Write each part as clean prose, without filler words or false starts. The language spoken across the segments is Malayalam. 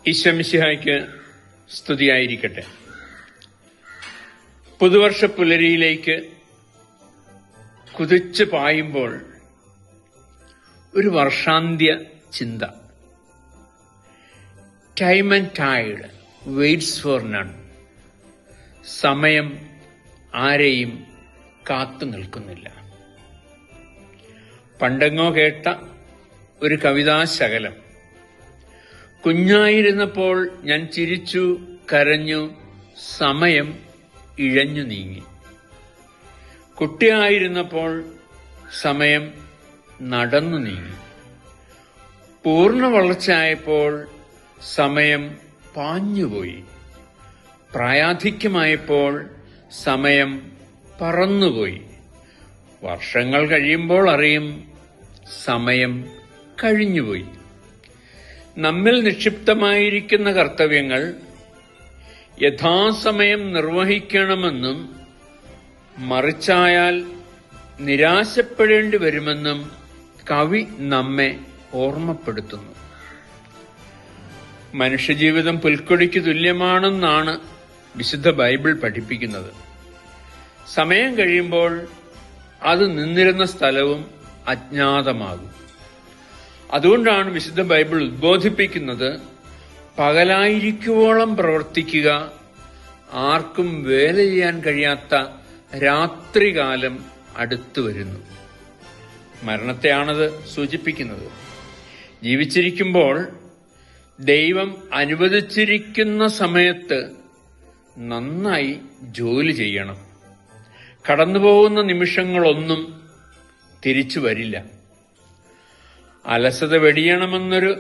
ഈശോ മിശിഹായ്ക്ക് സ്തുതിയായിരിക്കട്ടെ. പുതുവർഷ പുലരിയിലേക്ക് കുതിച്ചു പായുമ്പോൾ ഒരു വർഷാന്ത്യ ചിന്ത. Time and tide waits for none. സമയം ആരെയും കാത്തു നിൽക്കുന്നില്ല. പണ്ടെങ്ങോ കേട്ട ഒരു കവിതാശകലം. കുഞ്ഞായിരുന്നപ്പോൾ ഞാൻ ചിരിച്ചു കരഞ്ഞു, സമയം ഇഴഞ്ഞു നീങ്ങി. കുട്ടിയായിരുന്നപ്പോൾ സമയം നടന്നു നീങ്ങി. പൂർണ്ണ വളർച്ചയായപ്പോൾ സമയം പാഞ്ഞുപോയി. പ്രായാധിക്യമായപ്പോൾ സമയം പറന്നുപോയി. വർഷങ്ങൾ കഴിയുമ്പോൾ അറിയും സമയം കഴിഞ്ഞുപോയി. നമ്മിൽ നിക്ഷിപ്തമായിരിക്കുന്ന കർത്തവ്യങ്ങൾ യഥാസമയം നിർവഹിക്കണമെന്നും മറിച്ചായാൽ നിരാശപ്പെടേണ്ടി വരുമെന്നും കവി നമ്മെ ഓർമ്മപ്പെടുത്തുന്നു. മനുഷ്യജീവിതം പുൽക്കൊടിക്ക് തുല്യമാണെന്നാണ് വിശുദ്ധ ബൈബിൾ പഠിപ്പിക്കുന്നത്. സമയം കഴിയുമ്പോൾ അത് നിന്നിരുന്ന സ്ഥലവും അജ്ഞാതമാകും. അതുകൊണ്ടാണ് വിശുദ്ധ ബൈബിൾ ഉദ്ബോധിപ്പിക്കുന്നത്, പകലായിരിക്കുവോളം പ്രവർത്തിക്കുക, ആർക്കും വേല ചെയ്യാൻ കഴിയാത്ത രാത്രികാലം അടുത്തു വരുന്നു. മരണത്തെയാണത് സൂചിപ്പിക്കുന്നത്. ജീവിച്ചിരിക്കുമ്പോൾ ദൈവം അനുവദിച്ചിരിക്കുന്ന സമയത്ത് നന്നായി ജോലി ചെയ്യണം. കടന്നുപോകുന്ന നിമിഷങ്ങളൊന്നും തിരിച്ചു വരില്ല. അലസത വെടിയണമെന്നൊരു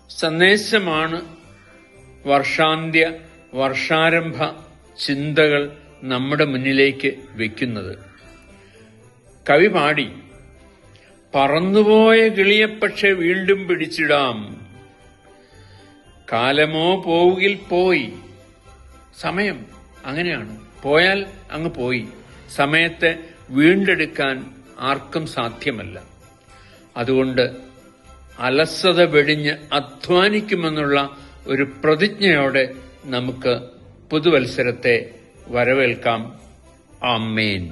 സന്ദേശമാണ് വർഷാന്ത്യ വർഷാരംഭ ചിന്തകൾ നമ്മുടെ മുന്നിലേക്ക് വയ്ക്കുന്നത്. കവി പാടി, പറന്നുപോയ കിളിയെ പക്ഷെ വീണ്ടും പിടിച്ചിടാം, കാലമോ പോവുകിൽ പോയി. സമയം അങ്ങനെയാണ്, പോയാൽ അങ്ങ് പോയി. സമയത്തെ വീണ്ടെടുക്കാൻ ആർക്കും സാധ്യമല്ല. അതുകൊണ്ട് അലസത വെടിഞ്ഞ് അധ്വാനിക്കുമെന്നുള്ള ഒരു പ്രതിജ്ഞയോടെ നമുക്ക് പുതുവത്സരത്തെ വരവേൽക്കാം. ആമേൻ.